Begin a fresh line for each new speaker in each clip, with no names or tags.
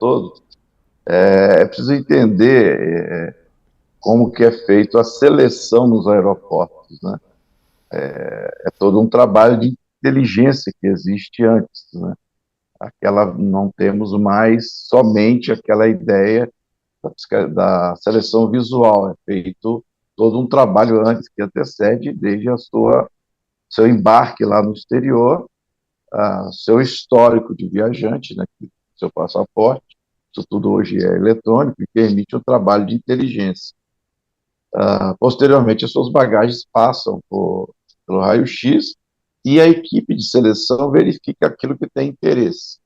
todo, é preciso entender como que é feito a seleção nos aeroportos, né? É todo um trabalho de inteligência que existe antes, né? Não temos mais somente aquela ideia da seleção visual, é feito todo um trabalho antes que antecede, desde seu embarque lá no exterior, seu histórico de viajante, né, seu passaporte, isso tudo hoje é eletrônico e permite o trabalho de inteligência. Posteriormente, as suas bagagens passam pelo raio-x e a equipe de seleção verifica aquilo que tem interesse.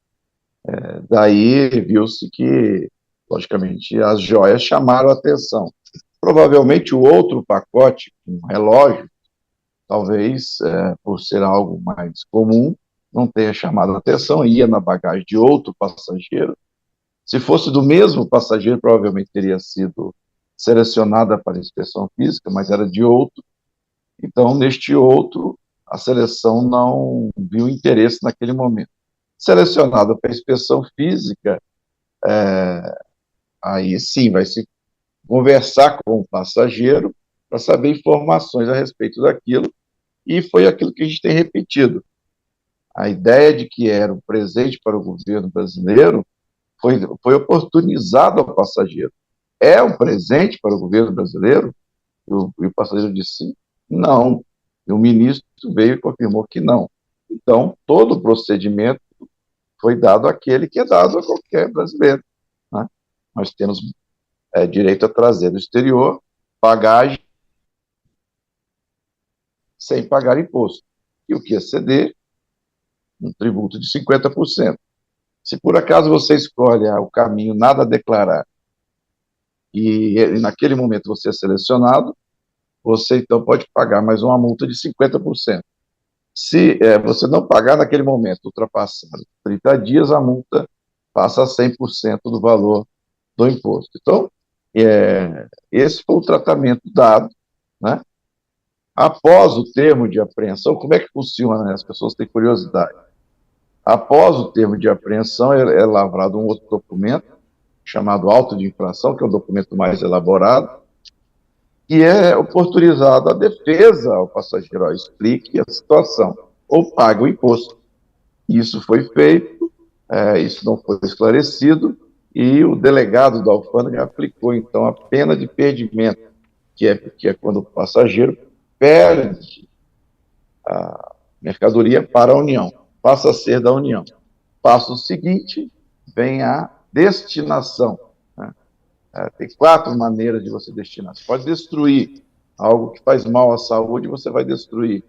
Daí viu-se que, logicamente, as joias chamaram a atenção. Provavelmente o outro pacote, um relógio, talvez, por ser algo mais comum, não tenha chamado a atenção, ia na bagagem de outro passageiro. Se fosse do mesmo passageiro, provavelmente teria sido selecionada para inspeção física, mas era de outro. Então, neste outro, a seleção não viu interesse naquele momento. Selecionada para inspeção física, aí sim vai se conversar com o passageiro para saber informações a respeito daquilo, e foi aquilo que a gente tem repetido. A ideia de que era um presente para o governo brasileiro foi oportunizado ao passageiro. É um presente para o governo brasileiro? E o passageiro disse sim, não. E o ministro veio e confirmou que não. Então, todo o procedimento foi dado àquele que é dado a qualquer brasileiro, né? Nós temos direito a trazer do exterior bagagem sem pagar imposto. E o que exceder, um tributo de 50%. Se por acaso você escolhe o caminho nada a declarar e naquele momento você é selecionado, você então pode pagar mais uma multa de 50%. Se você não pagar naquele momento, ultrapassado 30 dias, a multa passa a 100% do valor do imposto. Então, esse foi o tratamento dado, né? Após o termo de apreensão, como é que funciona, né? As pessoas têm curiosidade. Após o termo de apreensão, é lavrado um outro documento, chamado auto de infração, que é o documento mais elaborado, e é oportunizado a defesa ao passageiro, explique a situação, ou pague o imposto. Isso foi feito, isso não foi esclarecido, e o delegado da alfândega aplicou, então, a pena de perdimento, que é quando o passageiro perde a mercadoria para a União, passa a ser da União. Passo seguinte, vem a destinação, né? Tem 4 maneiras de você destinar. Você pode destruir algo que faz mal à saúde, você vai destruir.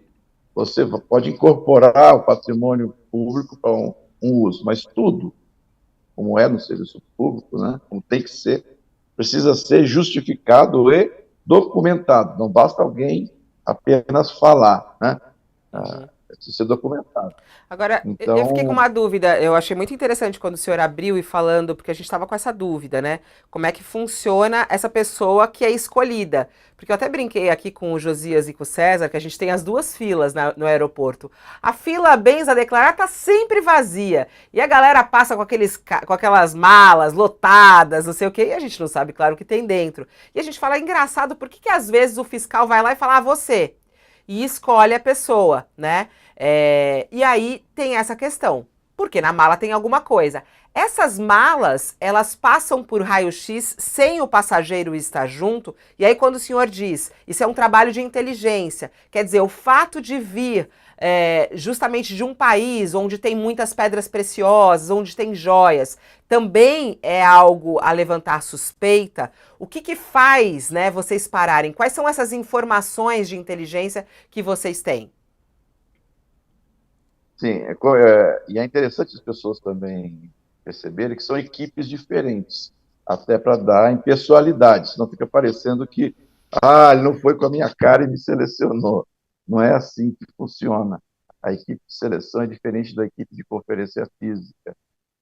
Você pode incorporar o patrimônio público para um uso, mas tudo, como é no serviço público, né, como tem que ser, precisa ser justificado e documentado. Não basta alguém apenas falar, né?
Uhum.
Precisa ser documentado.
Agora, eu fiquei com
Então,
uma dúvida. Eu achei muito interessante quando o senhor abriu e falando, porque a gente estava com essa dúvida, né? Como é que funciona essa pessoa que é escolhida? Porque eu até brinquei aqui com o Josias e com o César, que a gente tem as duas filas no aeroporto. A fila bens a declarar tá sempre vazia. E a galera passa com aquelas malas lotadas, não sei o quê, e a gente não sabe, claro, o que tem dentro. E a gente fala, é engraçado, por que às vezes o fiscal vai lá e fala, você? E escolhe a pessoa, né? E aí tem essa questão, porque na mala tem alguma coisa. Essas malas, elas passam por raio-x sem o passageiro estar junto, e aí quando o senhor diz, isso é um trabalho de inteligência, quer dizer, o fato de vir justamente de um país onde tem muitas pedras preciosas, onde tem joias, também é algo a levantar suspeita. O que faz, né, vocês pararem? Quais são essas informações de inteligência que vocês têm?
sim, e é interessante as pessoas também perceberem que são equipes diferentes, até para dar impessoalidade, senão fica parecendo que, ele não foi com a minha cara e me selecionou. Não é assim que funciona. A equipe de seleção é diferente da equipe de conferência física,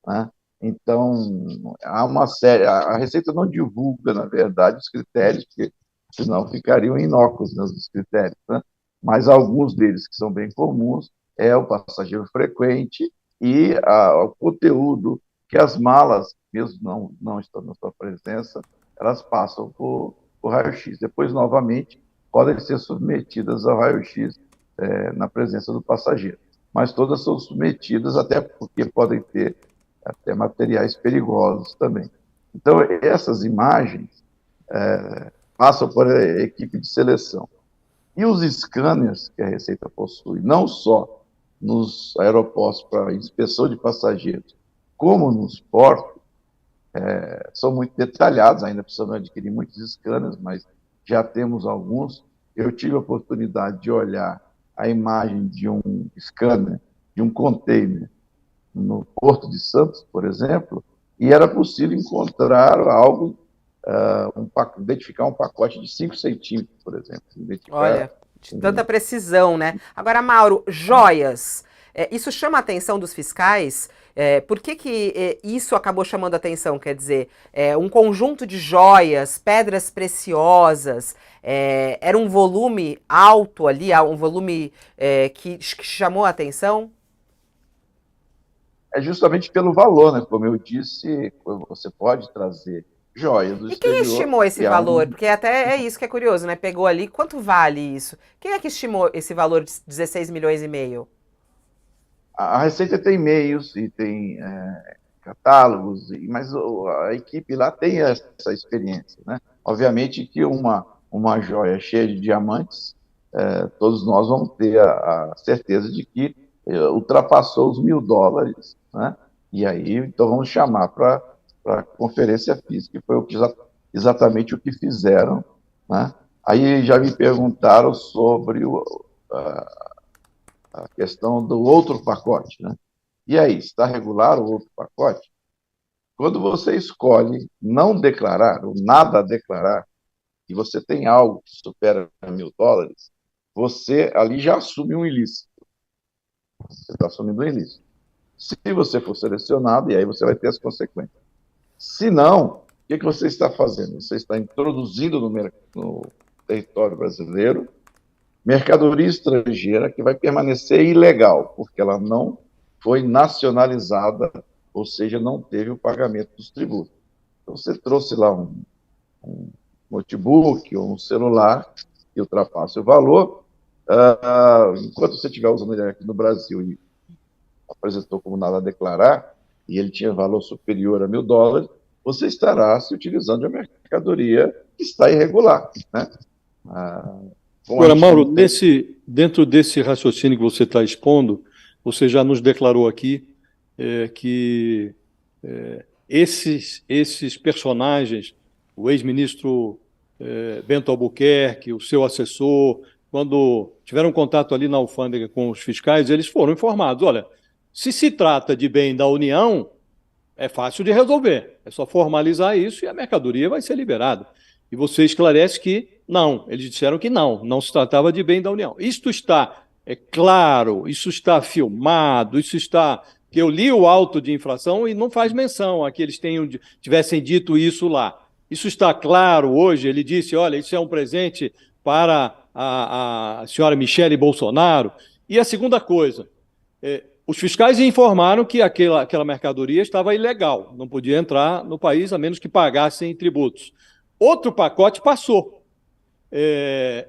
né? Então, há uma série. A Receita não divulga, na verdade, os critérios, porque senão ficariam inócuos, né, os critérios, né? Mas alguns deles, que são bem comuns, é o passageiro frequente e o conteúdo porque as malas, mesmo não estando na sua presença, elas passam por raio-x. Depois, novamente, podem ser submetidas ao raio-x na presença do passageiro. Mas todas são submetidas, até porque podem ter até materiais perigosos também. Então, essas imagens passam por equipe de seleção. E os scanners que a Receita possui, não só nos aeroportos para inspeção de passageiros, como nos portos, são muito detalhados, ainda precisamos adquirir muitos scanners, mas já temos alguns. Eu tive a oportunidade de olhar a imagem de um scanner, de um container, no Porto de Santos, por exemplo, e era possível encontrar algo, identificar um pacote de 5 centímetros, por exemplo. Identificar
Olha, de tanta precisão, né? Agora, Mauro, joias. Isso chama a atenção dos fiscais? Por que que isso acabou chamando a atenção? Quer dizer, um conjunto de joias, pedras preciosas, era um volume alto ali, um volume que chamou a atenção?
É justamente pelo valor, né? Como eu disse, você pode trazer joias do
E quem
exterior
estimou esse
e há
valor? Porque até é isso que é curioso, né? Pegou ali, quanto vale isso? Quem é que estimou esse valor de 16 milhões e meio?
a Receita tem e-mails e tem catálogos, mas a equipe lá tem essa experiência, né? Obviamente que uma joia cheia de diamantes, todos nós vamos ter a certeza de que ultrapassou os US$ 1.000, né? E aí, então, vamos chamar para a conferência física, que foi exatamente o que fizeram, né? Aí já me perguntaram sobre a questão do outro pacote, né? E aí, está regular o outro pacote? Quando você escolhe não declarar, ou nada a declarar, e você tem algo que supera US$ 1.000, você ali já assume um ilícito. Você está assumindo um ilícito. Se você for selecionado, e aí você vai ter as consequências. Se não, o que você está fazendo? Você está introduzindo no território brasileiro mercadoria estrangeira que vai permanecer ilegal, porque ela não foi nacionalizada, ou seja, não teve o pagamento dos tributos. Então, você trouxe lá um notebook ou um celular que ultrapasse o valor, enquanto você estiver usando ele aqui no Brasil e apresentou como nada a declarar, e ele tinha valor superior a US$ 1.000, você estará se utilizando de uma mercadoria que está irregular, né? Como a
Agora,
gente
Mauro,
não tem.
dentro desse raciocínio que você está expondo, você já nos declarou aqui que esses personagens, o ex-ministro Bento Albuquerque, o seu assessor, quando tiveram contato ali na alfândega com os fiscais, eles foram informados: olha, se trata de bem da União, é fácil de resolver, é só formalizar isso e a mercadoria vai ser liberada. E você esclarece que não, eles disseram que não se tratava de bem da União. Isto está claro, isso está filmado, isso está. Que eu li o auto de infração e não faz menção a que eles tivessem dito isso lá. Isso está claro hoje, ele disse: olha, isso é um presente para a senhora Michele Bolsonaro. E a segunda coisa, os fiscais informaram que aquela mercadoria estava ilegal, não podia entrar no país a menos que pagassem tributos. Outro pacote passou.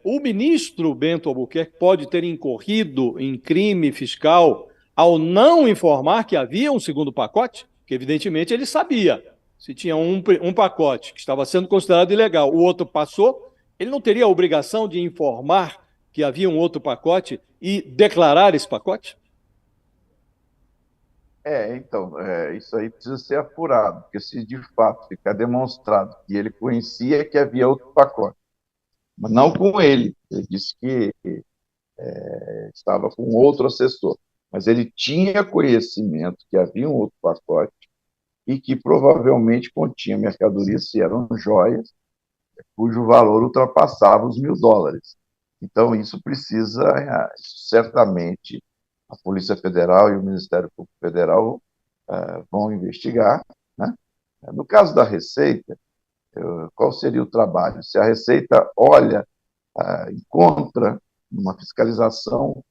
O ministro Bento Albuquerque pode ter incorrido em crime fiscal ao não informar que havia um segundo pacote, que evidentemente ele sabia. Se tinha um pacote que estava sendo considerado ilegal, o outro passou, ele não teria a obrigação de informar que havia um outro pacote e declarar esse pacote?
Então, isso aí precisa ser apurado, porque se de fato ficar demonstrado que ele conhecia que havia outro pacote, mas não com ele, ele disse que estava com outro assessor, mas ele tinha conhecimento que havia um outro pacote e que provavelmente continha mercadorias, se eram joias, cujo valor ultrapassava os US$ 1.000. Então, isso certamente a Polícia Federal e o Ministério Público Federal vão investigar, né? No caso da Receita, qual seria o trabalho? Se a Receita olha, encontra uma fiscalização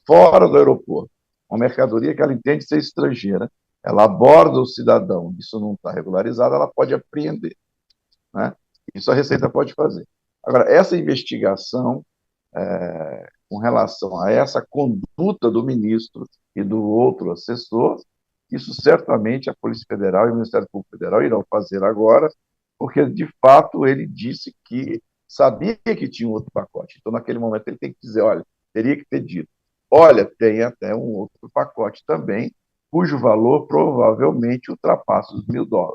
fora do aeroporto, uma mercadoria que ela entende ser estrangeira, ela aborda o cidadão, isso não está regularizado, ela pode apreender, né? Isso a Receita pode fazer. Agora, essa investigação, com relação a essa conduta do ministro e do outro assessor, isso certamente a Polícia Federal e o Ministério Público Federal irão fazer agora, porque, de fato, ele disse que sabia que tinha um outro pacote. Então, naquele momento, ele tem que dizer, olha, teria que ter dito, olha, tem até um outro pacote também, cujo valor provavelmente ultrapassa os US$ 1.000.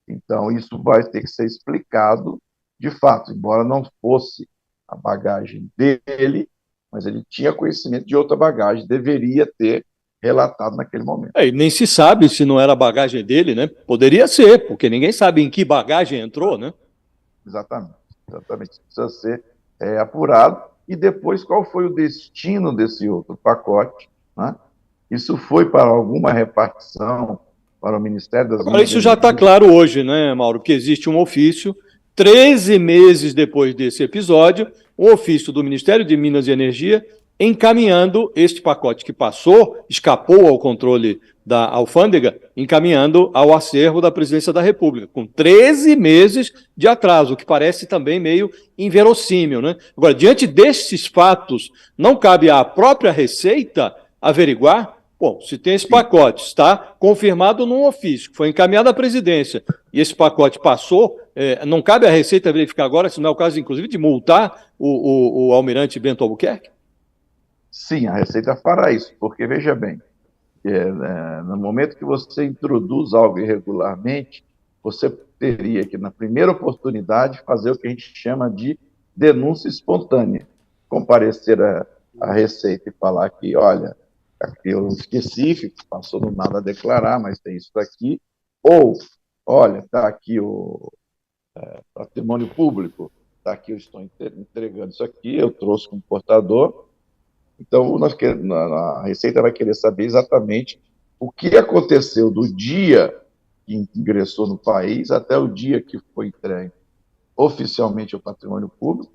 Então, isso vai ter que ser explicado de fato, embora não fosse a bagagem dele, mas ele tinha conhecimento de outra bagagem, deveria ter relatado naquele momento.
E nem se sabe se não era a bagagem dele, né? Poderia ser, porque ninguém sabe em que bagagem entrou, né?
Exatamente. Isso precisa ser apurado. E depois, qual foi o destino desse outro pacote, né? Isso foi para alguma repartição para o Ministério das
Agora, isso já está claro hoje, né, Mauro, que existe um ofício, 13 meses depois desse episódio, um ofício do Ministério de Minas e Energia encaminhando este pacote que passou, escapou ao controle da alfândega, encaminhando ao acervo da Presidência da República, com 13 meses de atraso, o que parece também meio inverossímil, né? Agora, diante destes fatos, não cabe à própria Receita averiguar. Bom, se tem esse pacote, está confirmado num ofício, que foi encaminhado à presidência, e esse pacote passou, não cabe à Receita verificar agora, se não é o caso, inclusive, de multar o almirante Bento Albuquerque?
Sim, a Receita fará isso, porque, veja bem, no momento que você introduz algo irregularmente, você teria que, na primeira oportunidade, fazer o que a gente chama de denúncia espontânea. Comparecer à Receita e falar que, olha, eu esqueci, passou no nada a declarar, mas tem isso aqui. Ou, olha, está aqui o patrimônio público, está aqui, eu estou entregando isso aqui, eu trouxe como portador. Então, a Receita vai querer saber exatamente o que aconteceu do dia que ingressou no país até o dia que foi entregue oficialmente ao patrimônio público,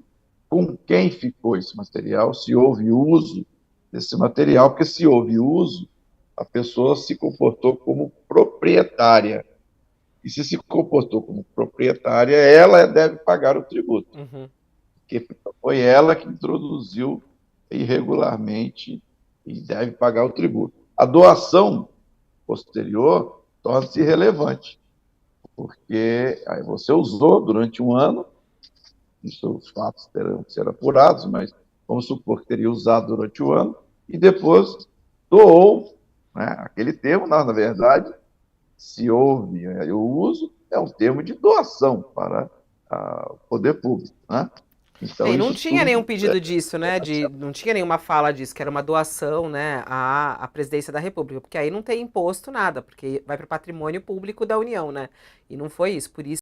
com quem ficou esse material, se houve uso desse material, porque se houve uso, a pessoa se comportou como proprietária. E se comportou como proprietária, ela deve pagar o tributo.
Uhum.
Porque foi ela que introduziu irregularmente e deve pagar o tributo. A doação posterior torna-se irrelevante, porque aí você usou durante um ano, isso, os fatos terão que ser apurados, mas vamos supor que teria usado durante o ano, e depois doou, né? Aquele termo, na verdade, se houve o uso, é um termo de doação para o poder público, né? Então,
E não
isso
tinha
tudo
nenhum pedido disso, né? Não tinha nenhuma fala disso, que era uma doação, né, à Presidência da República, porque aí não tem imposto nada, porque vai para o patrimônio público da União, né? E não foi isso. Por isso